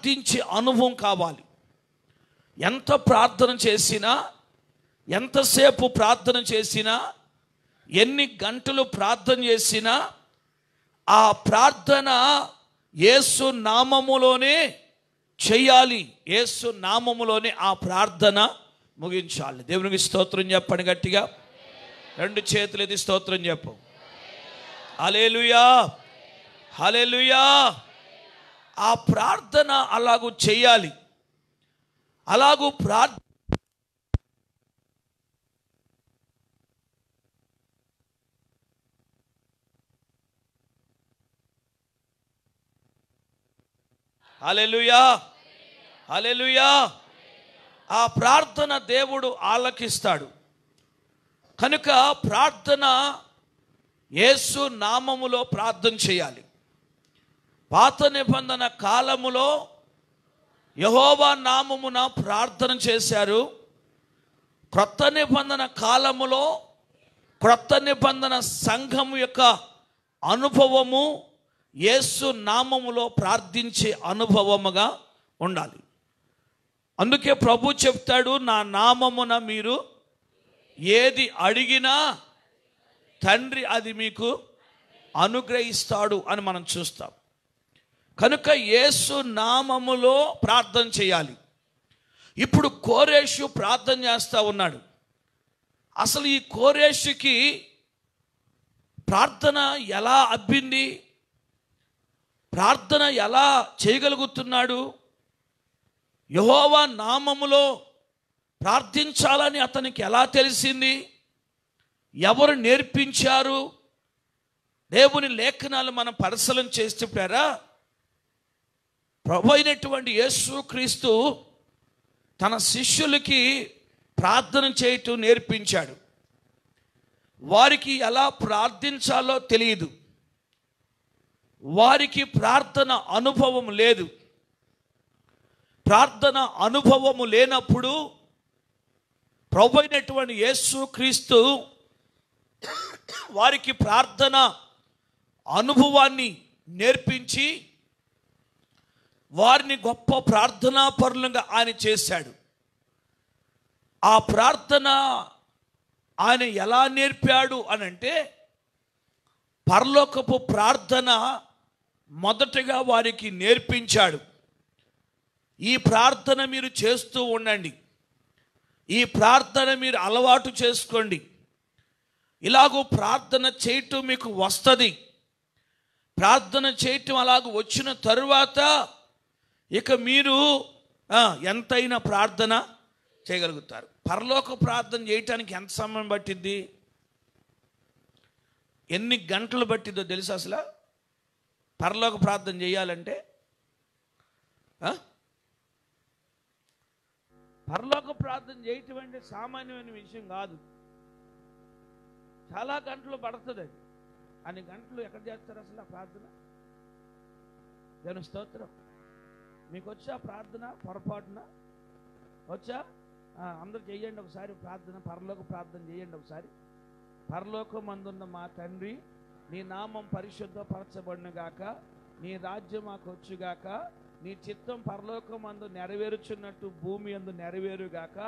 ప్రార్థించే అనుభవం కావాలి. ఎంత ప్రార్థన చేసినా, ఎంతసేపు ప్రార్థన చేసినా, ఎన్ని గంటలు ప్రార్థన చేసినా ఆ ప్రార్థన యేసు నామములోనే చేయాలి. యేసు నామములోనే ఆ ప్రార్థన ముగించాలి. దేవునికి స్తోత్రం చెప్పండి గట్టిగా. రెండు చేతులు ఎత్తి స్తోత్రం చెప్పు. హల్లెలూయా, హల్లెలూయా. ఆ ప్రార్థన అలాగూ చేయాలి. అలాగూ హల్లెలూయా, హల్లెలూయా. ఆ ప్రార్థన దేవుడు ఆలకిస్తాడు. కనుక ప్రార్థన యేసు నామములో ప్రార్థన చేయాలి. పాత నిబంధన కాలములో యెహోవా నామమున ప్రార్థన చేశారు. క్రొత్త నిబంధన కాలములో క్రొత్త నిబంధన సంఘము యొక్క అనుభవము యేసు నామములో ప్రార్థించే అనుభవముగా ఉండాలి. అందుకే ప్రభు చెప్తాడు, నా నామమున మీరు ఏది అడిగినా తండ్రి అది మీకు అనుగ్రహిస్తాడు అని మనం చూస్తాం. కనుక యేసు నామములో ప్రార్థన చేయాలి. ఇప్పుడు కోరేషు ప్రార్థన చేస్తూ ఉన్నాడు. అసలు ఈ కోరేషుకి ప్రార్థన ఎలా అబ్బింది? ప్రార్థన ఎలా చేయగలుగుతున్నాడు? యెహోవా నామములో ప్రార్థించాలని అతనికి ఎలా తెలిసింది? ఎవరు నేర్పించారు? దేవుని లేఖనాలు మనం పరిశీలన చేస్తున్నారా? ప్రభు అయినటువంటి యేసుక్రీస్తు తన శిష్యులకి ప్రార్థన చేయటం నేర్పించాడు. వారికి ఎలా ప్రార్థించాలో తెలియదు. వారికి ప్రార్థన అనుభవం లేదు. ప్రార్థన అనుభవము లేనప్పుడు ప్రభు అయినటువంటి యేసుక్రీస్తు వారికి ప్రార్థన అనుభవాన్ని నేర్పించి వారిని గొప్ప ప్రార్థనా పరులుగా ఆయన చేశాడు. ఆ ప్రార్థన ఆయన ఎలా నేర్పాడు అనంటే, పరలోకపు ప్రార్థన మొదటగా వారికి నేర్పించాడు. ఈ ప్రార్థన మీరు చేస్తూ ఉండండి, ఈ ప్రార్థన మీరు అలవాటు చేసుకోండి. ఇలాగూ ప్రార్థన చేయటం మీకు వస్తుంది. ప్రార్థన చేయటం అలాగూ వచ్చిన తరువాత ఇక మీరు ఎంతైనా ప్రార్థన చేయగలుగుతారు. పరలోక ప్రార్థన చేయటానికి ఎంత సమయం పట్టింది? ఎన్ని గంటలు పట్టిందో తెలుసు? అసలు పరలోక ప్రార్థన చేయాలంటే పరలోక ప్రార్థన చేయటం అంటే సామాన్యమైన విషయం కాదు. చాలా గంటలు పడుతుంది. అది అన్ని గంటలు ఎక్కడ చేస్తారు అసలు ఆ ప్రార్థన? దేవుని స్తోత్రం. మీకు వచ్చా ప్రార్థన? పొరపాటున వచ్చా? అందరూ చేయండి ఒకసారి ప్రార్థన, పరలోక ప్రార్థన చేయండి ఒకసారి. పరలోకమందున్న మా తండ్రి, నీ నామం పరిశుద్ధపరచబడును గాక, నీ రాజ్యం మాకు వచ్చుగాక, నీ చిత్తం పరలోకమందు నెరవేరుచున్నట్టు భూమి యందు నెరవేరుగాక.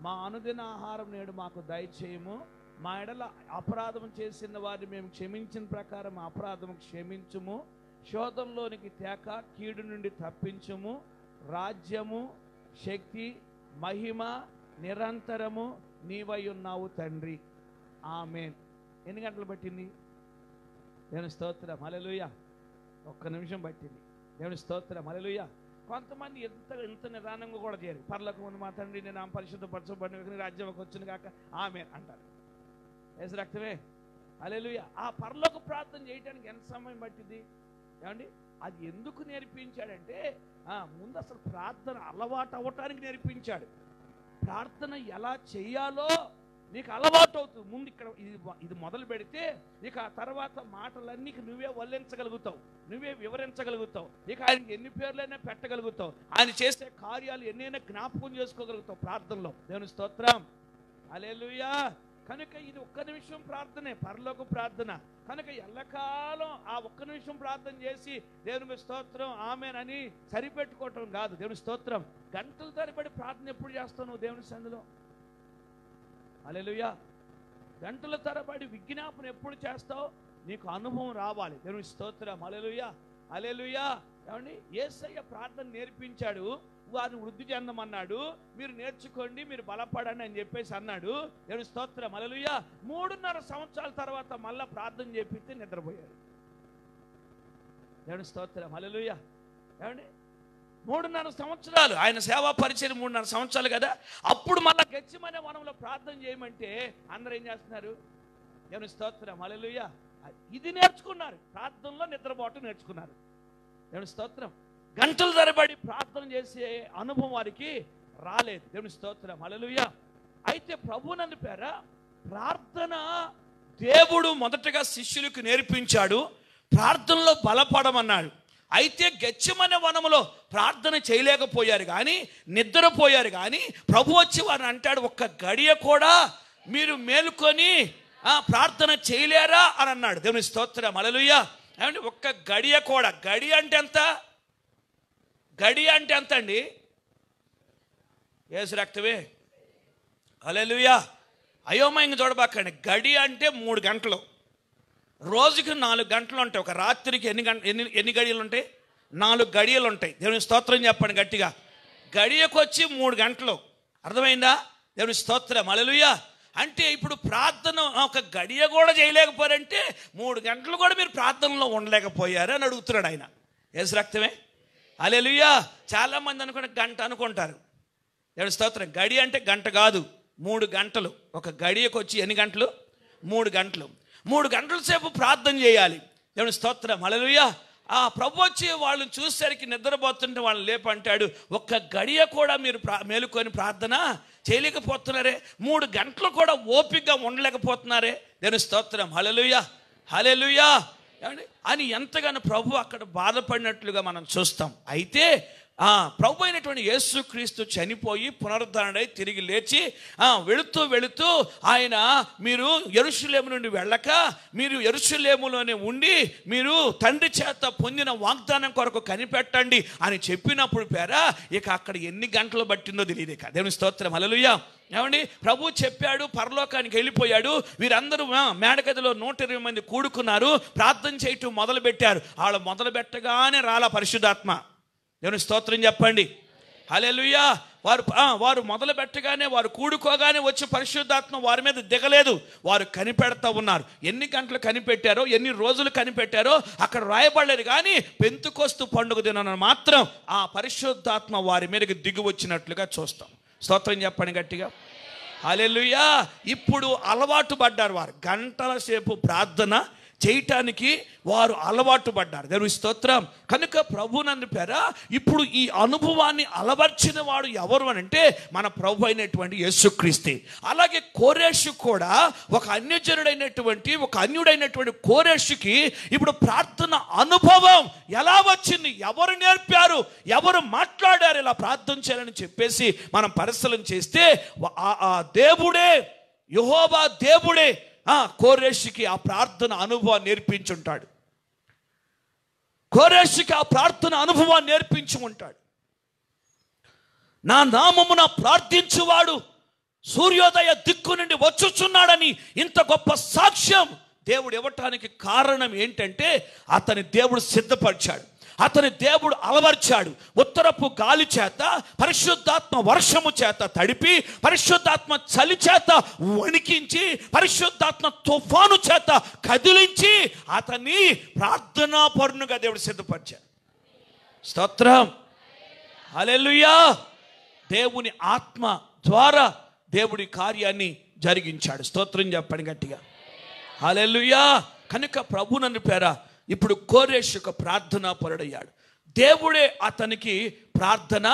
మా అనుదిన ఆహారం నేడు మాకు దయచేయము. మా ఎడల అపరాధం చేసిన వారిని మేము క్షమించిన ప్రకారం అపరాధము క్షమించుము. శోధంలోనికి తేక కీడు నుండి తప్పించుము. రాజ్యము, శక్తి, మహిమ నిరంతరము నీవై ఉన్నావు తండ్రి. ఆమేన్. ఎన్ని గంటలు పట్టింది? దేవుని స్తోత్రం, హల్లెలూయా. ఒక్క నిమిషం పట్టింది. దేవుని స్తోత్రం, హల్లెలూయా. కొంతమంది ఎంత నిదానంగా కూడా చేయరు. పరలోకమందు మా తండ్రి, నీ నామం పరిశుద్ధపరచబడిన రాజ్యం వచ్చును గాక, ఆమేన్ అంటారు. యేసు రక్తమే, హల్లెలూయా. ఆ పరలోక ప్రార్థన చేయడానికి ఎంత సమయం పట్టింది ఏమండి? అది ఎందుకు నేర్పించాడంటే, ముందు అసలు ప్రార్థన అలవాటు అవ్వటానికి నేర్పించాడు. ప్రార్థన ఎలా చేయాలో నీకు అలవాటు అవుతుంది. ముందు ఇక్కడ ఇది మొదలు పెడితే ఇక ఆ తర్వాత మాటలన్నీ నువ్వే వల్లించగలుగుతావు, నువ్వే వివరించగలుగుతావు. ఇక ఆయనకి ఎన్ని పేర్లైనా పెట్టగలుగుతావు. ఆయన చేసే కార్యాలు ఎన్నైనా జ్ఞాపకం చేసుకోగలుగుతావు ప్రార్థనలో. దేవుని స్తోత్రం, హల్లెలూయా. కనుక ఇది ఒక్క నిమిషం ప్రార్థనే, పరలోక ప్రార్థన. కనుక ఎల్లకాలం ఆ ఒక్క నిమిషం ప్రార్థన చేసి దేవునికి స్తోత్రం ఆమేన్ అని సరిపెట్టుకోవటం కాదు. దేవుని స్తోత్రం. గంటల తరబడి ప్రార్థన ఎప్పుడు చేస్తావు నువ్వు దేవుని సన్నిధిలో? హల్లెలూయా. గంటల తరబడి విజ్ఞాపన ఎప్పుడు చేస్తావు? నీకు అనుభవం రావాలి. దేవుని స్తోత్రం. హల్లెలూయా, హల్లెలూయా. ఏమండి, యేసయ్య ప్రార్థన నేర్పించాడు, వారిని వృద్ధి చెందమన్నాడు, మీరు నేర్చుకోండి, మీరు బలపడండి అని చెప్పేసి అన్నాడు. దేవుని స్తోత్రం. హల్లెలూయా. 3.5 సంవత్సరాల తర్వాత మళ్ళా ప్రార్థన చేపిస్తే నిద్రపోయాడు. దేవుని స్తోత్రం. హల్లెలూయా. ఏమండి, 3.5 సంవత్సరాలు ఆయన సేవా పరిచయం 3.5 సంవత్సరాలు కదా. అప్పుడు మళ్ళా గెత్సేమనే వనంలో ప్రార్థన చేయమంటే అందరూ ఏం చేస్తున్నారు? దేవుని స్తోత్రం. హల్లెలూయా. ఇది నేర్చుకున్నారు, ప్రార్థనలో నిద్రపోవటం నేర్చుకున్నారు. దేవుని స్తోత్రం. గంటల తరబడి ప్రార్థన చేసే అనుభవం వారికి రాలేదు. దేవుని స్తోత్రం. హల్లెలూయా. అయితే ప్రభువునందు పేర ప్రార్థన దేవుడు మొదటగా శిష్యులకు నేర్పించాడు, ప్రార్థనలో బలపడమన్నాడు. అయితే గెత్సేమనే వనములో ప్రార్థన చేయలేకపోయారు కానీ, నిద్రపోయారు కానీ, ప్రభు వచ్చి వారిని అంటాడు, ఒక్క గడియ కూడా మీరు మేలుకొని ప్రార్థన చేయలేరా అని అన్నాడు. దేవుని స్తోత్రం. హల్లెలూయా. ఏమంటే ఒక్క గడియ కూడా, గడి అంటే ఎంత? గడి అంటే ఎంత అండి? యేసు రక్తమే. హల్లెలూయా. అయోమయంగా చూడబాకండి. గడి అంటే 3 గంటలు, రోజుకి 4 గంటలు ఉంటాయి. ఒక రాత్రికి ఎన్ని గడియలు ఉంటాయి? 4 గడియలు ఉంటాయి. దేవుని స్తోత్రం చెప్పండి గట్టిగా. గడియకు వచ్చి 3 గంటలు. అర్థమైందా? దేవుని స్తోత్రం. హల్లెలూయా. అంటే ఇప్పుడు ప్రార్థన ఒక గడియ కూడా చేయలేకపోయారంటే 3 గంటలు కూడా మీరు ప్రార్థనలో ఉండలేకపోయారు అని అడుగుతున్నాడు ఆయన. యేసు రక్తమే. హల్లెలూయా. చాలామంది అనుకున్న గంట అనుకుంటారు. దేవుని స్తోత్రం. గడి అంటే గంట కాదు, 3 గంటలు. ఒక గడియకు వచ్చి ఎన్ని గంటలు? 3 గంటలు. 3 గంటల సేపు ప్రార్థన చేయాలి. దేవుని స్తోత్రం. హల్లెలూయా. ఆ ప్రభు వచ్చి వాళ్ళని చూసేసరికి నిద్రపోతుంటే వాళ్ళని లేపంటాడు, ఒక్క గడియ కూడా మీరు మేలుకొని ప్రార్థన చేయలేకపోతున్నారే, 3 గంటలు కూడా ఓపికగా ఉండలేకపోతున్నారే. దేవుని స్తోత్రం. హల్లెలూయా, హల్లెలూయా అని ఎంతగానో ప్రభు అక్కడ బాధపడినట్లుగా మనం చూస్తాం. అయితే ప్రభు అయినటువంటి యేసుక్రీస్తు చనిపోయి పునరుద్ధరణై తిరిగి లేచి వెళుతూ ఆయన మీరు యెరూషలేము నుండి వెళ్ళక మీరు యెరూషలేములోనే ఉండి మీరు తండ్రి చేత పొందిన వాగ్దానం కొరకు కనిపెట్టండి అని చెప్పినప్పుడు ఇక అక్కడ ఎన్ని గంటలు పట్టిందో తెలియదు. ఇక దేవుని స్తోత్రం. హల్లెలూయా. ఏమండి, ప్రభు చెప్పాడు, పరలోకానికి వెళ్ళిపోయాడు. వీరందరూ మేడగదిలో 120 మంది కూడుకున్నారు, ప్రార్థన చేయటం మొదలు పెట్టారు. వాళ్ళు మొదలు పెట్టగానే రాలా పరిశుద్ధాత్మ. దేవుని స్తోత్రం చెప్పండి. హల్లెలూయా. వారు మొదలు పెట్టగానే, వారు కూడుకోగానే వచ్చి పరిశుద్ధాత్మ వారి మీద దిగలేదు. వారు కనిపెడతా ఉన్నారు. ఎన్ని గంటలు కనిపెట్టారో, ఎన్ని రోజులు కనిపెట్టారో అక్కడ రాయబడలేదు. కానీ పెంతెకొస్తు పండుగ దినాన మాత్రం ఆ పరిశుద్ధాత్మ వారి మీదకి దిగి వచ్చినట్లుగా చూస్తాం. స్తోత్రం చెప్పండి గట్టిగా. హల్లెలూయా. ఇప్పుడు అలవాటు పడ్డారు, వారు గంటల సేపు ప్రార్థన చేయటానికి వారు అలవాటు పడ్డారు. దేవుని స్తోత్రం. కనుక ప్రభునందు పేర ఇప్పుడు ఈ అనుభవాన్ని అలవర్చిన వాడు ఎవరు అని అంటే మన ప్రభు అయినటువంటి యేసుక్రీస్తే. అలాగే కోరేషు కూడా ఒక అన్యుడైనటువంటి కోరేషుకి ఇప్పుడు ప్రార్థన అనుభవం ఎలా వచ్చింది, ఎవరు నేర్పారు, ఎవరు మాట్లాడారు ఇలా ప్రార్థన చేయాలని చెప్పేసి మనం పరిశీలన చేస్తే ఆ దేవుడే, యెహోవా దేవుడే కోరేషుకి ఆ ప్రార్థన అనుభవాన్ని నేర్పించుంటాడు. కోరేషుకి ఆ ప్రార్థన అనుభవాన్ని నేర్పించి ఉంటాడు. నా నామమున ప్రార్థించువాడు సూర్యోదయ దిక్కు నుండి వచ్చుచున్నాడని ఇంత గొప్ప సాక్ష్యం దేవుడు ఇవ్వటానికి కారణం ఏంటంటే అతని దేవుడు సిద్ధపరిచాడు, అతని దేవుడు అలవర్చాడు. ఉత్తరపు గాలి చేత, పరిశుద్ధాత్మ వర్షము చేత తడిపి, పరిశుద్ధాత్మ చలి చేత వణికించి, పరిశుద్ధాత్మ తుఫాను చేత కదిలించి అతన్ని ప్రార్థనా పరునిగా దేవుడు సిద్ధపరిచాడు. స్తోత్రం. హల్లెలూయా. దేవుని ఆత్మ ద్వారా దేవుడి కార్యాన్ని జరిగించాడు. స్తోత్రం చెప్పండి గట్టిగా. హల్లెలూయా. కనుక ప్రభునందు పేర ఇప్పుడు కోరేషు ఒక ప్రార్థనా పరుడయ్యాడు. దేవుడే అతనికి ప్రార్థన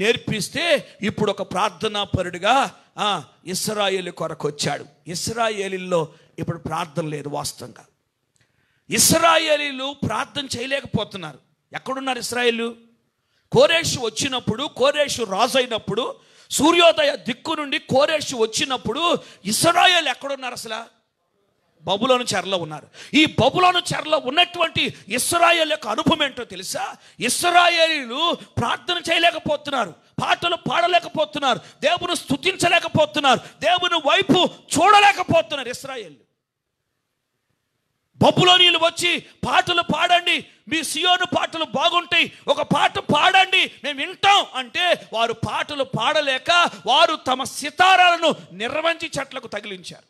నేర్పిస్తే ఇప్పుడు ఒక ప్రార్థనా పరుడుగా ఇశ్రాయేలు కొరకు వచ్చాడు. ఇశ్రాయేలీల్లో ఇప్పుడు ప్రార్థన లేదు. వాస్తవంగా ఇశ్రాయేలీలు ప్రార్థన చేయలేకపోతున్నారు. ఎక్కడున్నారు ఇశ్రాయేలు? కోరేషు వచ్చినప్పుడు, కోరేషు రాజు అయినప్పుడు, సూర్యోదయ దిక్కు నుండి కోరేషు వచ్చినప్పుడు ఇశ్రాయేలు ఎక్కడున్నారు? అసలు బబులోను చెరలో ఉన్నారు. ఈ బబులోను చెరలో ఉన్నటువంటి ఇశ్రాయేలు యొక్క అనుభవం ఏంటో తెలుసా? ఇశ్రాయేలీలు ప్రార్థన చేయలేకపోతున్నారు, పాటలు పాడలేకపోతున్నారు, దేవుని స్తుతించలేకపోతున్నారు, దేవుని వైపు చూడలేకపోతున్నారు. ఇశ్రాయేలు బబులోనీయులు వచ్చి పాటలు పాడండి, మీ సియోను పాటలు బాగుంటాయి, ఒక పాట పాడండి మేము వింటాం అంటే వారు పాటలు పాడలేక వారు తమ సితారాలను నిర్వంచి చెట్లకు తగిలించారు.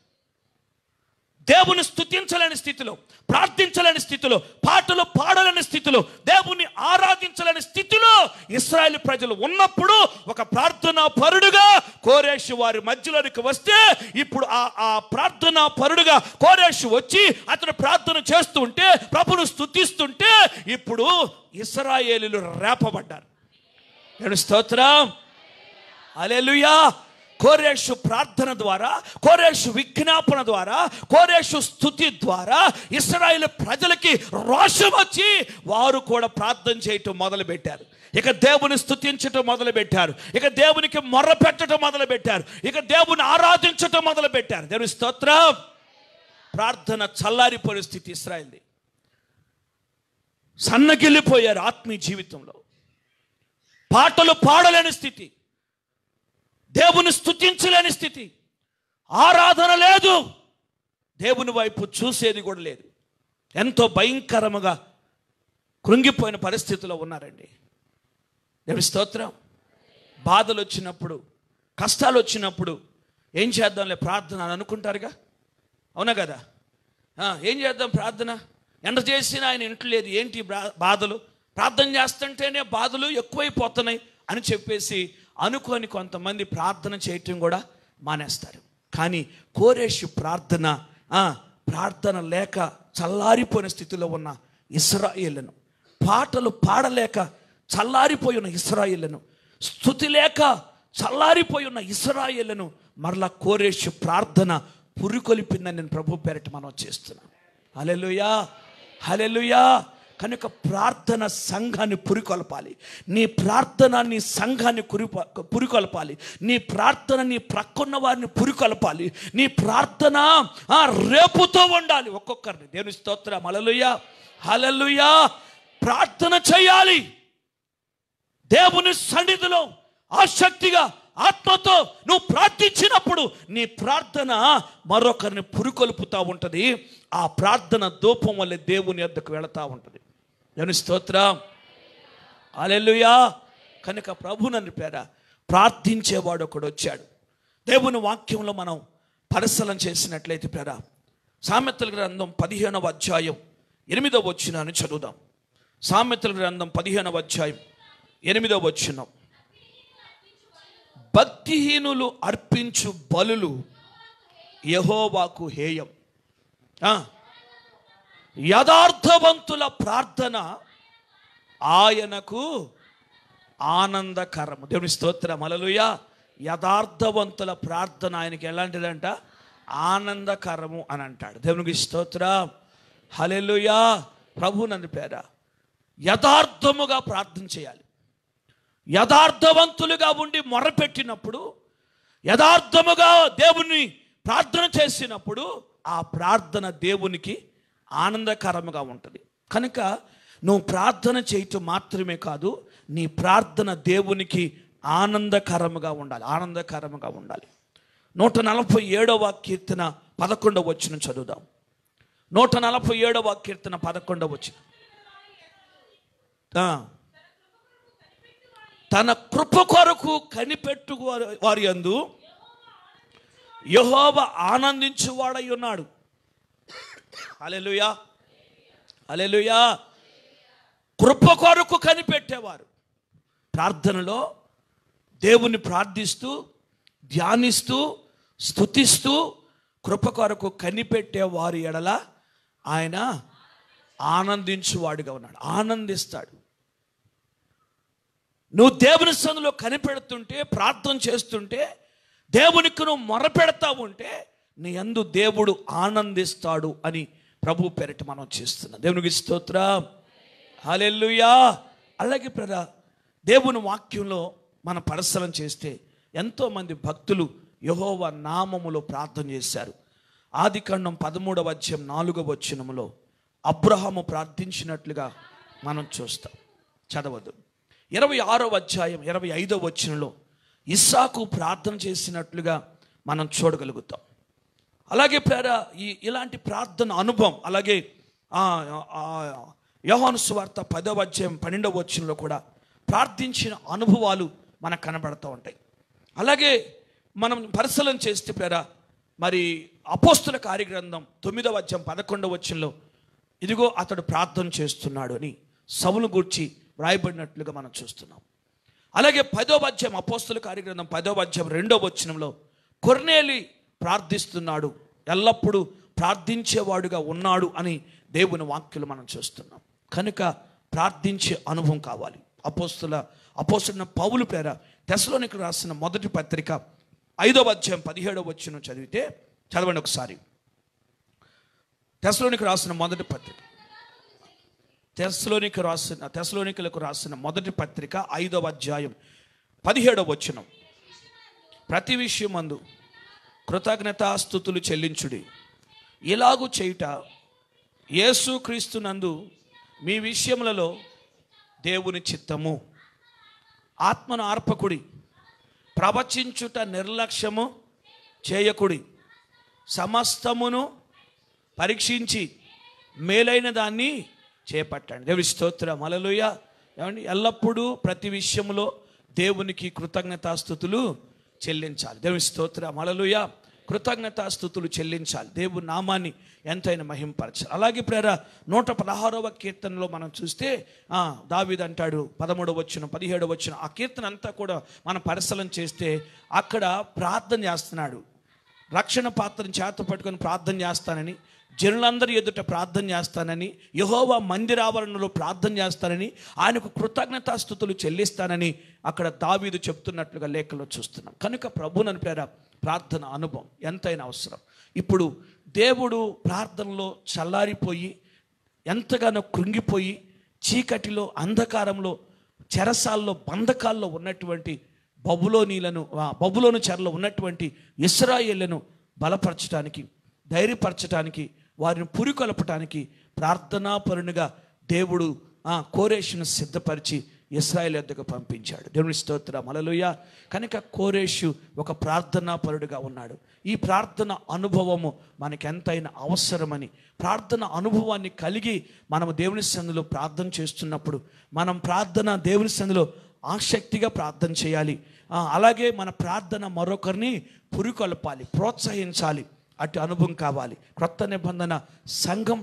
దేవుని స్తుతించలేని స్థితిలో, ప్రార్థించలేని స్థితిలో, పాటలు పాడలేని స్థితిలో, దేవుని ఆరాధించలేని స్థితిలో ఇశ్రాయేలు ప్రజలు ఉన్నప్పుడు ఒక ప్రార్థనా పరుడుగా కోరేషు వారి మధ్యలోనికి వస్తే, ఇప్పుడు ఆ ప్రార్థనా పరుడుగా కోరేషు వచ్చి అతను ప్రార్థన చేస్తుంటే, ప్రభును స్తుతిస్తుంటే, ఇప్పుడు ఇశ్రాయేలీయులు రేపబడ్డారు. దేవుని స్తోత్రం, హల్లెలూయా. కోరేషు ప్రార్థన ద్వారా, కోరేషు విజ్ఞాపన ద్వారా, కోరేషు స్తుతి ద్వారా ఇశ్రాయేలు ప్రజలకి రోషం వచ్చి వారు కూడా ప్రార్థన చేయటం మొదలుపెట్టారు. ఇక దేవుని స్తుతించటం మొదలుపెట్టారు, ఇక దేవునికి మొర్ర పెట్టడం మొదలుపెట్టారు, ఇక దేవుని ఆరాధించటం మొదలుపెట్టారు. దేవుని స్తోత్రం. ప్రార్థన చల్లారిపోయిన స్థితి ఇశ్రాయేలుది. సన్నగిల్లిపోయారు ఆత్మీయ జీవితంలో. పాటలు పాడలేని స్థితి, దేవుని స్తుతించలేని స్థితి, ఆరాధన లేదు, దేవుని వైపు చూసేది కూడా లేదు. ఎంతో భయంకరముగా కృంగిపోయిన పరిస్థితిలో ఉన్నారండి. దేవుని స్తోత్రం. బాధలు వచ్చినప్పుడు, కష్టాలు వచ్చినప్పుడు ఏం చేద్దాంలే ప్రార్థన అని అనుకుంటారుగా, అవునా కదా? ఏం చేద్దాం ప్రార్థన, ఎంత చేసినా ఆయన ఇంట్లో లేదు, ఏంటి బాధలు, ప్రార్థన చేస్తుంటేనే బాధలు ఎక్కువైపోతున్నాయి అని చెప్పేసి అనుకొని కొంతమంది ప్రార్థన చేయటం కూడా మానేస్తారు. కానీ కోరేషు ప్రార్థన లేక చల్లారిపోయిన స్థితిలో ఉన్న ఇశ్రాయేలును, పాటలు పాడలేక చల్లారిపోయి ఉన్న ఇశ్రాయేలును, స్తుతి లేక చల్లారిపోయి ఉన్న ఇశ్రాయేలును మరలా కోరేషు ప్రార్థన పురికొల్పిందని నేను ప్రభు పేరిట మనం చేస్తున్నాను. హల్లెలూయా, హల్లెలూయా. కనుక ప్రార్థన సంఘాన్ని పురికొల్పాలి. నీ ప్రార్థన నీ సంఘాన్ని పురికొల్పాలి. నీ ప్రార్థన నీ ప్రక్కన్న వారిని పురికొల్పాలి. నీ ప్రార్థన రేపుతో ఉండాలి ఒక్కొక్కరిని. దేవుని స్తోత్రం, హల్లెలూయా, హల్లెలూయా. ప్రార్థన చేయాలి. దేవుని సన్నిధిలో ఆసక్తిగా ఆత్మతో నువ్వు ప్రార్థించినప్పుడు నీ ప్రార్థన మరొకరిని పురికొల్పుతూ ఉంటుంది. ఆ ప్రార్థన ధూపం వల్ల దేవుని యొద్దకు వెళతా ఉంటుంది. దేవుని స్తోత్రం, హల్లెలూయా. కనుక ప్రభు నన్ను పేర ప్రార్థించేవాడు ఒకడు వచ్చాడు. దేవుని వాక్యంలో మనం పరిశీలన చేసినట్లయితే పేర సామెతల గ్రంథం 15వ అధ్యాయం 8వ వచనాన్ని చదువుదాం. సామెతల గ్రంథం 15వ అధ్యాయం 8వ వచనం. భక్తిహీనులు అర్పించు బలులు యెహోవాకు హేయం, యథార్థవంతుల ప్రార్థన ఆయనకు ఆనందకరము. దేవుని స్తోత్రం, హల్లెలూయా. యథార్థవంతుల ప్రార్థన ఆయనకి ఎలాంటిదంట? ఆనందకరము అని అంటాడు. దేవునికి స్తోత్రం, హల్లెలూయా. ప్రభు నన్ను పేర యథార్థముగా ప్రార్థన చేయాలి. యథార్థవంతులుగా ఉండి మొరపెట్టినప్పుడు, యథార్థముగా దేవుని ప్రార్థన చేసినప్పుడు ఆ ప్రార్థన దేవునికి ఆనందకరముగా ఉంటుంది. కనుక నువ్వు ప్రార్థన చేయటం మాత్రమే కాదు, నీ ప్రార్థన దేవునికి ఆనందకరముగా ఉండాలి, ఆనందకరముగా ఉండాలి. 147వ కీర్తన 11వ వచనం చదువుదాం. 147వ కీర్తన 11వ వచనం. తన కృప కొరకు కనిపెట్టు వారి యందు యెహోవా ఆనందించువాడై ఉన్నాడు. హల్లెలూయా, హల్లెలూయా. కృప కొరకు కనిపెట్టేవారు ప్రార్థనలో దేవుని ప్రార్థిస్తూ, ధ్యానిస్తూ, స్తుతిస్తూ కృప కొరకు కనిపెట్టే వారి ఎడల ఆయన ఆనందించువాడుగా ఉన్నాడు, ఆనందిస్తాడు. నువ్వు దేవుని సన్నిధిలో కనిపెడుతుంటే, ప్రార్థన చేస్తుంటే, దేవునికి నువ్వు మొరపెడతా ఉంటే నీ యందు దేవుడు ఆనందిస్తాడు అని ప్రభు పేరిట మనం చేస్తున్నాం. దేవునికి స్తోత్రం, హల్లెలూయా. అలాగే దేవుని వాక్యంలో మనం పరిశీలన చేస్తే ఎంతోమంది భక్తులు యెహోవా నామములో ప్రార్థన చేశారు. ఆదికాండం 13వ అధ్యాయం 4వ వచనములో అబ్రహాము ప్రార్థించినట్లుగా మనం చూస్తాం. చదవదు. 26వ అధ్యాయం 25వ వచనంలో ఇస్సాకు ప్రార్థన చేసినట్లుగా మనం చూడగలుగుతాం. అలాగే ఇలాంటి ప్రార్థన అనుభవం, అలాగే యోహాను సువార్త 10వ అధ్యాయం 12వ వచనంలో కూడా ప్రార్థించిన అనుభవాలు మనకు కనబడుతూ ఉంటాయి. అలాగే మనం పరిశీలన చేస్తే మరి అపోస్తుల కార్యగ్రంథం 9వ అధ్యాయం 11వ వచనంలో ఇదిగో అతడు ప్రార్థన చేస్తున్నాడు అని సౌలు గూర్చి వ్రాయబడినట్లుగా మనం చూస్తున్నాం. అలాగే 10వ అధ్యాయం అపోస్తుల కార్యగ్రంథం 10వ అధ్యాయం 2వ వచనంలో కొర్నేలి ప్రార్థిస్తున్నాడు, ఎల్లప్పుడూ ప్రార్థించేవాడుగా ఉన్నాడు అని దేవుని వాక్యలు మనం చూస్తున్నాం. కనుక ప్రార్థించే అనుభవం కావాలి. అపోస్తులైన పౌలు తెస్సలోనికీయులకు రాసిన మొదటి పత్రిక 5వ అధ్యాయం 17వ వచనం చదవండి ఒకసారి. తెస్సలోనికీయులకు రాసిన మొదటి పత్రిక, తెస్సలోనికీయులకు రాసిన మొదటి పత్రిక 5వ అధ్యాయం 17వ వచనం. ప్రతి విషయమందు కృతజ్ఞతాస్తుతులు చెల్లించుడి, ఇలాగు చేయుట యేసుక్రీస్తునందు మీ విషయములలో దేవుని చిత్తము. ఆత్మను ఆర్పకుడి, ప్రవచించుట నిర్లక్ష్యము చేయకుడి, సమస్తమును పరీక్షించి మేలైన దాన్ని చేపట్టండి. దేవుని స్తోత్రం, హల్లెలూయా. ఏమండి, ఎల్లప్పుడూ ప్రతి విషయంలో దేవునికి కృతజ్ఞతాస్తుతులు చెల్లించాలి. దేవుని స్తోత్రం, హల్లెలూయా. కృతజ్ఞతాస్తుతులు చెల్లించాలి, దేవుని నామాన్ని ఎంతైనా మహింపరచాలి. అలాగే 116వ కీర్తనలో మనం చూస్తే దావీదు అంటాడు 13వ వచనం 17వ వచనం, ఆ కీర్తన అంతా కూడా మనం పరిశీలన చేస్తే అక్కడ ప్రార్థన చేస్తున్నాడు. రక్షణ పాత్రను చేత పట్టుకొని ప్రార్థన చేస్తానని, జనులందరి ఎదుట ప్రార్థన చేస్తానని, యెహోవా మందిరావరణలో ప్రార్థన చేస్తానని, ఆయనకు కృతజ్ఞతాస్తుతులు చెల్లిస్తానని అక్కడ దావీదు చెప్తున్నట్లుగా లేఖలో చూస్తున్నాం. కనుక ప్రభువుని ప్రార్థన అనుభవం ఎంతైనా అవసరం. ఇప్పుడు దేవుడు ప్రార్థనలో చల్లారిపోయి ఎంతగానో కృంగిపోయి చీకటిలో, అంధకారంలో, చెరసాల్లో, బంధకాల్లో ఉన్నటువంటి బబులోను చెరలో ఉన్నటువంటి ఇశ్రాయేలును బలపరచడానికి, ధైర్యపరచడానికి, వారిని పురికొల్పటానికి ప్రార్థనాపరునిగా దేవుడు కోరేషును సిద్ధపరిచి ఇశ్రాయేలు యొద్దకు పంపించాడు. దేవుని స్తోత్రం, హల్లెలూయా. కనుక కోరేషు ఒక ప్రార్థనాపరుడుగా ఉన్నాడు. ఈ ప్రార్థన అనుభవము మనకి ఎంతైనా అవసరమని, ప్రార్థన అనుభవాన్ని కలిగి మనము దేవుని సన్నిధిలో ప్రార్థన చేస్తున్నప్పుడు మనం దేవుని సన్నిధిలో ఆసక్తిగా ప్రార్థన చేయాలి. అలాగే మన ప్రార్థన మరొకరిని పురికొల్పాలి, ప్రోత్సహించాలి. అటు అనుభవం కావాలి. క్రొత్త నిబంధన సంఘం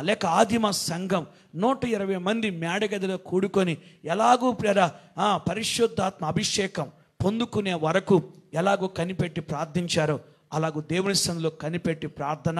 లేక ఆదిమ సంఘం 120 మంది మేడగదిలో కూడుకొని ఎలాగూ పరిశుద్ధాత్మ అభిషేకం పొందుకునే వరకు ఎలాగో కనిపెట్టి ప్రార్థించారో అలాగూ దేవుని సన్నిధిలో కనిపెట్టి ప్రార్థన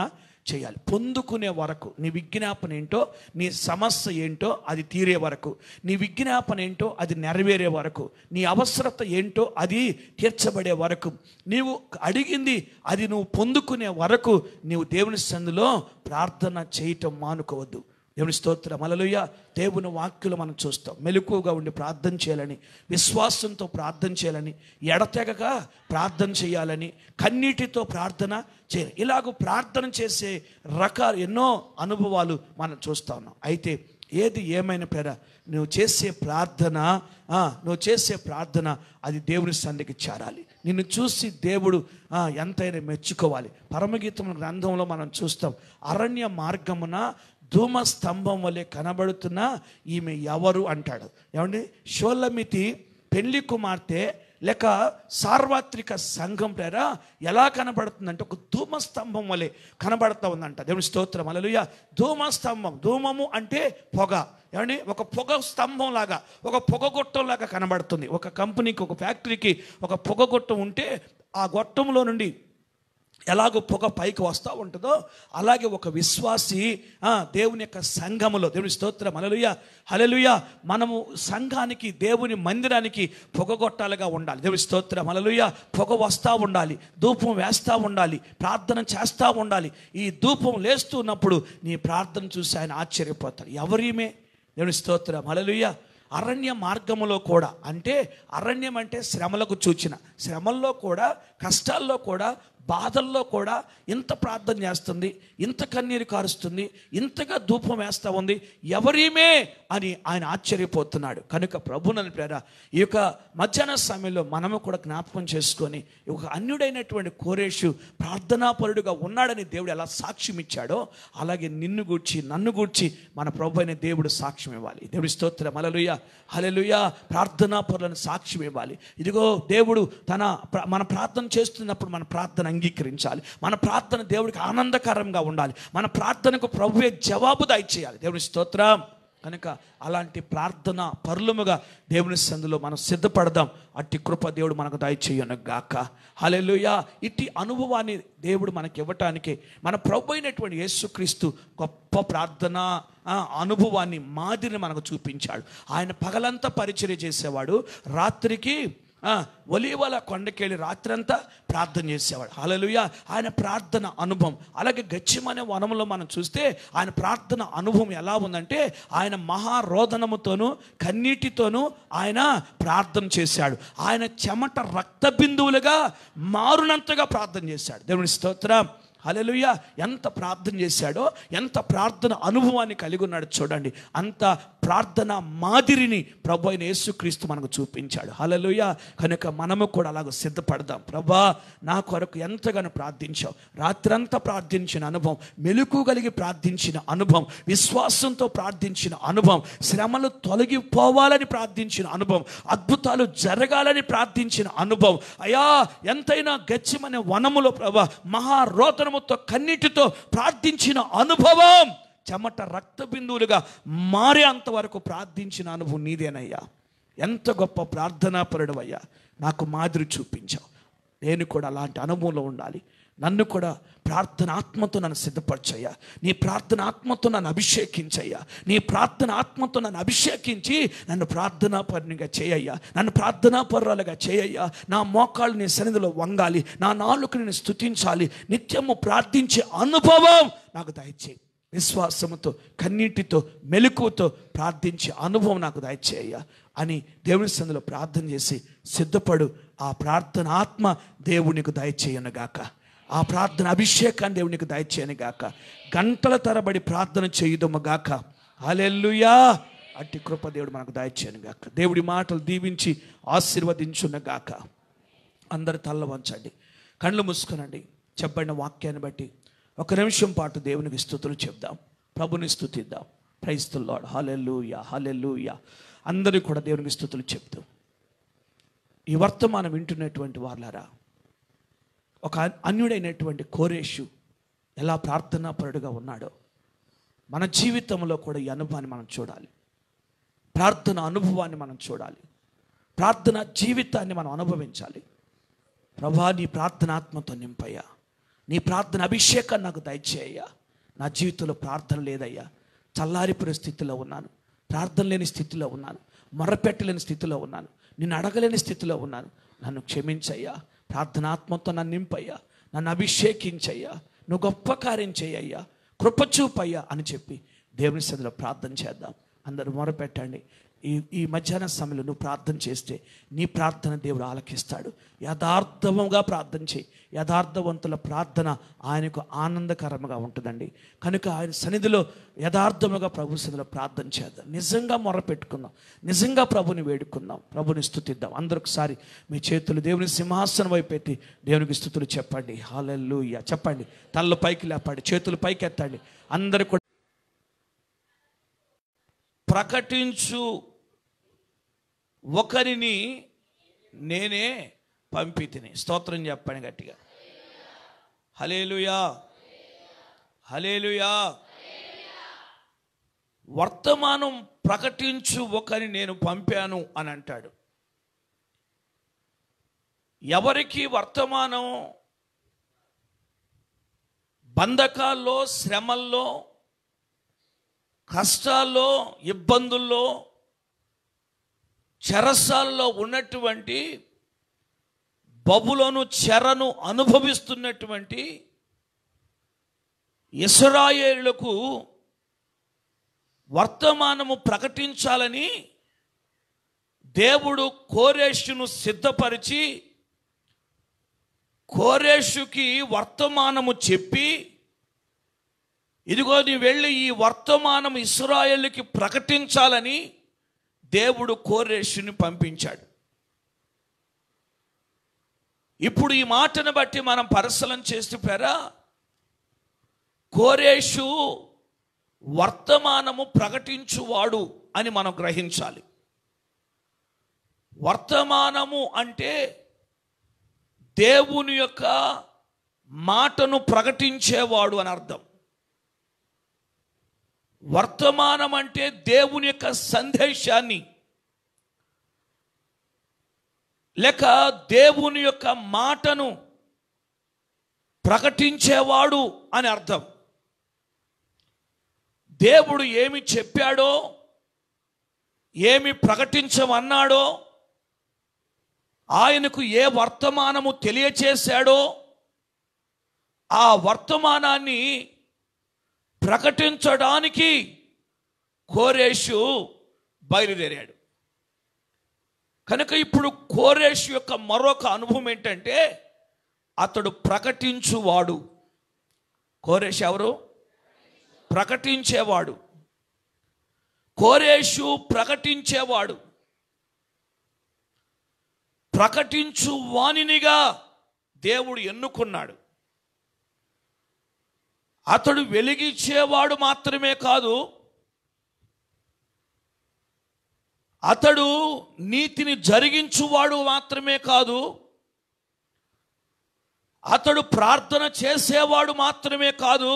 చేయాలి. పొందుకునే వరకు, నీ విజ్ఞాపన ఏంటో, నీ సమస్య ఏంటో అది తీరే వరకు, నీ విజ్ఞాపన ఏంటో అది నెరవేరే వరకు, నీ అవసరత ఏంటో అది తీర్చబడే వరకు, నీవు అడిగింది అది నువ్వు పొందుకునే వరకు నీవు దేవుని సన్నిధిలో ప్రార్థన చేయటం మానుకోవద్దు. దేవుని స్తోత్రం, హల్లెలూయా. దేవుని వాక్యులు మనం చూస్తాం. మెలకువగా ఉండి ప్రార్థన చేయాలని, విశ్వాసంతో ప్రార్థన చేయాలని, ఎడతెగక ప్రార్థన చేయాలని, కన్నీటితో ప్రార్థన చేయాలి. ఇలాగ ప్రార్థన చేసే రకాలు ఎన్నో అనుభవాలు మనం చూస్తూ ఉన్నాం. అయితే ఏది ఏమైనా నువ్వు చేసే ప్రార్థన అది దేవుని సన్నిధికి చేరాలి. నిన్ను చూసి దేవుడు ఎంతైనా మెచ్చుకోవాలి. పరమగీతం గ్రంథంలో మనం చూస్తాం, అరణ్య మార్గమున ధూమ స్తంభం వలె కనబడుతున్న ఈమె ఎవరు అంటాడు. ఏమండి, షోలమితి పెళ్లి కుమార్తె లేక సార్వత్రిక సంఘం ఎలా కనబడుతుందంటే ఒక ధూమ స్తంభం వలె కనబడుతూ ఉందంట. దేవుని స్తోత్రం, హల్లెలూయా. ధూమ స్తంభం, ధూమము అంటే పొగ. ఏమండి, ఒక పొగ స్తంభం లాగా, ఒక పొగగొట్టం లాగా కనబడుతుంది. ఒక కంపెనీకి, ఒక ఫ్యాక్టరీకి ఒక పొగగొట్టం ఉంటే ఆ గొట్టంలో నుండి ఎలాగో పొగ పైకి వస్తూ ఉంటుందో అలాగే ఒక విశ్వాసి దేవుని యొక్క సంఘములో, దేవుని స్తోత్రం, హల్లెలూయా, హల్లెలూయా, మనము సంఘానికి, దేవుని మందిరానికి పొగగొట్టాలుగా ఉండాలి. దేవుని స్తోత్రం, హల్లెలూయా. పొగ వస్తూ ఉండాలి, ధూపం వేస్తూ ఉండాలి, ప్రార్థన చేస్తూ ఉండాలి. ఈ ధూపం లేస్తున్నప్పుడు నీ ప్రార్థన చూసి ఆయన ఆశ్చర్యపోతాడు. ఎవరీమే? దేవుని స్తోత్రం, హల్లెలూయా. అరణ్య మార్గములో కూడా, అంటే అరణ్యం అంటే శ్రమలకు సూచన, శ్రమల్లో కూడా, కష్టాల్లో కూడా, బాధల్లో కూడా ఇంత ప్రార్థన చేస్తుంది, ఇంత కన్నీరు కారుస్తుంది, ఇంతగా ధూపం వేస్తూ ఉంది, ఎవరిమే అని ఆయన ఆశ్చర్యపోతున్నాడు. కనుక ప్రభువుని ప్రేర ఈ యొక్క మధ్యాహ్న సమయంలో మనము కూడా జ్ఞాపకం చేసుకొని, ఒక అన్యుడైనటువంటి కోరేషు ప్రార్థనాపరుడుగా ఉన్నాడని దేవుడు ఎలా సాక్ష్యం ఇచ్చాడో, అలాగే నిన్ను గూర్చి నన్ను గూర్చి మన ప్రభు అయిన దేవుడు సాక్ష్యం ఇవ్వాలి. దేవుడి స్తోత్రం, హల్లెలూయా హల్లెలూయా. ప్రార్థనాపరులను సాక్ష్యం ఇవ్వాలి. ఇదిగో దేవుడు మన ప్రార్థన చేస్తున్నప్పుడు మన ప్రార్థన అంగీకరించాలి, మన ప్రార్థన దేవుడికి ఆనందకరంగా ఉండాలి, మన ప్రార్థనకు ప్రభువే జవాబు దయచేయాలి. దేవుని స్తోత్రం. కనుక అలాంటి ప్రార్థన పరులముగా దేవుని సందులో మనం సిద్ధపడదాం. అట్టి కృప దేవుడు మనకు దయచేయను గాక. హల్లెలూయా. ఇట్టి అనుభవాన్ని దేవుడు మనకి ఇవ్వటానికి మన ప్రభు అయినటువంటి యేసుక్రీస్తు గొప్ప ప్రార్థన అనుభవాన్ని, మాదిరిని మనకు చూపించాడు. ఆయన పగలంతా పరిచర్య చేసేవాడు, రాత్రికి ఒలీవల కొండకెళ్ళి రాత్రంతా ప్రార్థన చేసేవాడు. హల్లెలూయా. ఆయన ప్రార్థన అనుభవం. అలాగే గెత్సేమనే వనంలో మనం చూస్తే ఆయన ప్రార్థన అనుభవం ఎలా ఉందంటే, ఆయన మహారోదనముతోనూ కన్నీటితోనూ ఆయన ప్రార్థన చేశాడు. ఆయన చెమట రక్త బిందువులుగా మారునంతగా ప్రార్థన చేశాడు. దేవుని స్తోత్రం, హల్లెలూయా. ఎంత ప్రార్థన చేశాడో, ఎంత ప్రార్థన అనుభవాన్ని కలిగి ఉన్నాడు చూడండి. అంత ప్రార్థన మాదిరిని ప్రభు అయిన యేసుక్రీస్తు మనకు చూపించాడు. హల్లెలూయా. కనుక మనము కూడా అలాగ సిద్ధపడదాం. ప్రభా, నా కొరకు ఎంతగానో ప్రార్థించావు, రాత్రంతా ప్రార్థించిన అనుభవం, మెలకువ కలిగి ప్రార్థించిన అనుభవం, విశ్వాసంతో ప్రార్థించిన అనుభవం, శ్రమలు తొలగిపోవాలని ప్రార్థించిన అనుభవం, అద్భుతాలు జరగాలని ప్రార్థించిన అనుభవం. అయ్యా, ఎంతైనా గెత్సేమనే వనములో ప్రభా మహారోదనముతో కన్నీటితో ప్రార్థించిన అనుభవం, చెమట రక్త బిందువులుగా మారే అంతవరకు ప్రార్థించిన అనుభవం నీదేనయ్యా. ఎంత గొప్ప ప్రార్థనాపరుడవయ్యా, నాకు మాదిరి చూపించావు. నేను కూడా అలాంటి అనుభవంలో ఉండాలి. నన్ను కూడా ప్రార్థన ఆత్మతో నన్ను సిద్ధపరచయ్యా. నీ ప్రార్థన ఆత్మతో నన్ను అభిషేకించయ్యా. నీ ప్రార్థన ఆత్మతో నన్ను అభిషేకించి నన్ను ప్రార్థనాపరునిగా చేయయ్యా, నన్ను ప్రార్థనాపరులుగా చేయయ్యా. నా మోకాళ్ళు నీ సన్నిధిలో వంగాలి, నా నాలుక నేను స్తుతించాలి, నిత్యము ప్రార్థించే అనుభవం నాకు దయచేయి. విశ్వాసముతో, కన్నీటితో, మెలకువతో ప్రార్థించే అనుభవం నాకు దయచేయ్యా అని దేవుని సన్నిధిలో ప్రార్థన చేసి సిద్ధపడు. ఆ ప్రార్థన ఆత్మ దేవునికి దయచేయను గాక, ఆ ప్రార్థన అభిషేకాన్ని దేవునికి దయచేయను గాక, గంటల తరబడి ప్రార్థన చేయుదము గాక. హల్లెలూయా. అట్టి కృప దేవుడు మనకు దయచేయను గాక. దేవుడి మాటలు దీవించి ఆశీర్వదించును గాక. అందరు తల్ల వంచండి, కళ్ళు మూసుకొనండి. చెప్పబడిన వాక్యాన్ని బట్టి ఒక నిమిషం పాటు దేవునికి స్తుతులు చెప్దాం, ప్రభుని స్తుతిద్దాం. Praise the lord. Hallelujah hallelujah. అందరూ కూడా దేవునికి స్తుతులు చెప్తూ ఈ వర్తమానం వింటున్నటువంటి వాళ్ళారా, ఒక అన్యుడైనటువంటి కోరేషు ఎలా ప్రార్థనాపరుడుగా ఉన్నాడో మన జీవితంలో కూడా ఈ అనుభవాన్ని మనం చూడాలి. ప్రార్థన అనుభవాన్ని మనం చూడాలి. ప్రార్థన జీవితాన్ని మనం అనుభవించాలి. ప్రభా, నీ ప్రార్థన ఆత్మతో నింపయ్యా, నీ ప్రార్థన అభిషేకాన్ని నాకు దయచేయ్యా. నా జీవితంలో ప్రార్థన లేదయ్యా, చల్లారిపోయే స్థితిలో ఉన్నాను, ప్రార్థన లేని స్థితిలో ఉన్నాను, మొర్రపెట్టలేని స్థితిలో ఉన్నాను, నిన్ను అడగలేని స్థితిలో ఉన్నాను. నన్ను క్షమించయ్యా, ప్రార్థనాత్మతో నన్ను నింపయ్యా, నన్ను అభిషేకించయ్యా, నువ్వు గొప్ప కార్యం చేయయ్యా, కృపచూపయ్యా అని చెప్పి దేవుని సన్నిధిలో ప్రార్థన చేద్దాం. అందరూ మొరపెట్టండి. ఈ మధ్యాహ్న సమయంలో నువ్వు ప్రార్థన చేస్తే నీ ప్రార్థన దేవుడు ఆలకిస్తాడు. యథార్థముగా ప్రార్థన చేయి. యథార్థవంతుల ప్రార్థన ఆయనకు ఆనందకరంగా ఉంటుందండి. కనుక ఆయన సన్నిధిలో యథార్థముగా ప్రభు సన్నిధిలో ప్రార్థన చేద్దాం. నిజంగా మొరపెట్టుకుందాం, నిజంగా ప్రభుని వేడుకుందాం, ప్రభుని స్తుతిద్దాం. అందరొకసారి మీ చేతులు దేవుని సింహాసనం వైపు ఎత్తి దేవునికి స్తుతులు చెప్పండి. హల్లెలూయా చెప్పండి. తలలు పైకి లేపండి, చేతులు పైకి ఎత్తండి. అందరూ కూడా ప్రకటించు ఒకరిని నేనే పంపితిని. స్తోత్రం చెప్పండి గట్టిగా. హల్లెలూయా హల్లెలూయా. వర్తమానం ప్రకటించు ఒకరిని నేను పంపాను అని అంటాడు. ఎవరికి వర్తమానం? బంధకాల్లో, శ్రమల్లో, కష్టాల్లో, ఇబ్బందుల్లో, చెరసాల్లో ఉన్నటువంటి, బబులోను చెరను అనుభవిస్తున్నటువంటి ఇశ్రాయేలులకు వర్తమానము ప్రకటించాలని దేవుడు కోరేషును సిద్ధపరిచి కోరేషుకి వర్తమానము చెప్పి, ఇదిగో నీ వెళ్ళి ఈ వర్తమానం ఇశ్రాయేలుకి ప్రకటించాలని దేవుడు కోరేషుని పంపించాడు. ఇప్పుడు ఈ మాటను బట్టి మనం పరిశీలన చేస్తే కోరేషు వర్తమానము ప్రకటించువాడు అని మనం గ్రహించాలి. వర్తమానము అంటే దేవుని యొక్క మాటను ప్రకటించేవాడు అని అర్థం. వర్తమానం అంటే దేవుని యొక్క సందేశాన్ని లేక దేవుని యొక్క మాటను ప్రకటించేవాడు అని అర్థం. దేవుడు ఏమి చెప్పాడో, ఏమి ప్రకటించమన్నాడో, ఆయనకు ఏ వర్తమానము తెలియచేశాడో ఆ వర్తమానాన్ని ప్రకటించడానికి కోరేషు బయలుదేరాడు. కనుక ఇప్పుడు కోరేషు యొక్క మరొక అనుభవం ఏంటంటే అతడు ప్రకటించువాడు. కోరేషు ఎవరు? ప్రకటించేవాడు. కోరేషు ప్రకటించేవాడు. ప్రకటించు వానినిగా దేవుడు ఎన్నుకున్నాడు. అతడు వెలిగించేవాడు మాత్రమే కాదు, అతడు నీతిని జరిగించువాడు మాత్రమే కాదు, అతడు ప్రార్థన చేసేవాడు మాత్రమే కాదు,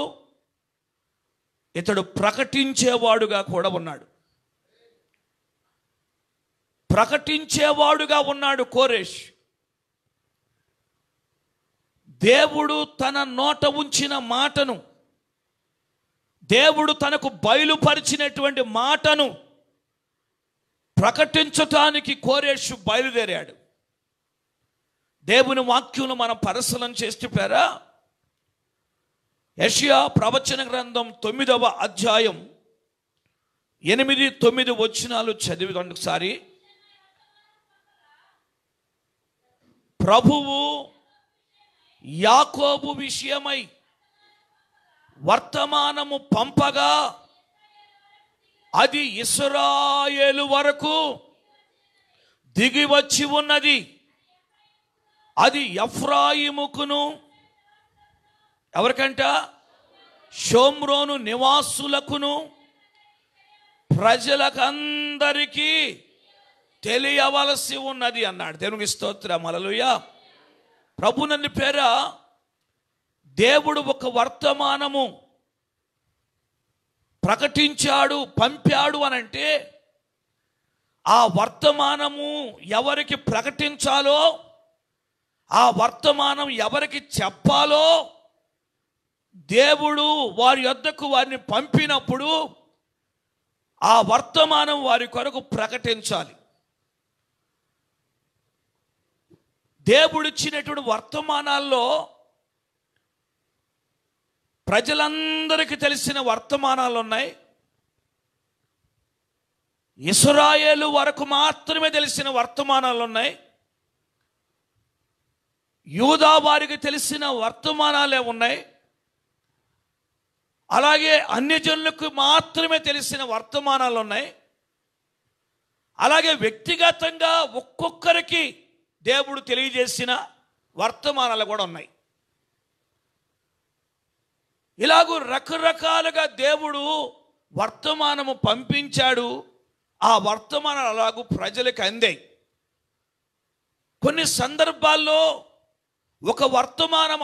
ఇతడు ప్రకటించేవాడుగా కూడా ఉన్నాడు. ప్రకటించేవాడుగా ఉన్నాడు కోరేష్. దేవుడు తన నోట ఉంచిన మాటను, దేవుడు తనకు బయలుపరిచినటువంటి మాటను ప్రకటించటానికి కోరేషు బయలుదేరాడు. దేవుని వాక్యం మనం పరిశీలన చేస్తే యెషయా ప్రవచన గ్రంథం 9వ అధ్యాయం 8-9 వచనాలు చదివిదండి ఒకసారి. ప్రభువు యాకోబు విషయమై వర్తమానము పంపగా అది ఇశ్రాయేలు వరకు దిగి వచ్చి ఉన్నది. అది ఎఫ్రాయిముకును, ఎవరికంట? షోమ్రోను నివాసులకును ప్రజలకందరికీ తెలియవలసి ఉన్నది అన్నాడు. దేవునికి స్తోత్రం, హల్లెలూయా. ప్రభువుని పేర దేవుడు ఒక వర్తమానము ప్రకటించాడు, పంపాడు అనంటే ఆ వర్తమానము ఎవరికి ప్రకటించాలో, ఆ వర్తమానం ఎవరికి చెప్పాలో దేవుడు వారి యొద్దకు వారిని పంపినప్పుడు ఆ వర్తమానం వారి కొరకు ప్రకటించాలి. దేవుడిచ్చినటువంటి వర్తమానాల్లో ప్రజలందరికీ తెలిసిన వర్తమానాలు ఉన్నాయి. ఇశ్రాయేలు వరకు మాత్రమే తెలిసిన వర్తమానాలు ఉన్నాయి. యూదా వారికి తెలిసిన వర్తమానాలే ఉన్నాయి. అలాగే అన్యజనులకు మాత్రమే తెలిసిన వర్తమానాలు ఉన్నాయి. అలాగే వ్యక్తిగతంగా ఒక్కొక్కరికి దేవుడు తెలియజేసిన వర్తమానాలు కూడా ఉన్నాయి. ఇలాగూ రకరకాలుగా దేవుడు వర్తమానము పంపించాడు. ఆ వర్తమానాలు అలాగూ ప్రజలకు అందాయి. కొన్ని సందర్భాల్లో ఒక వర్తమానం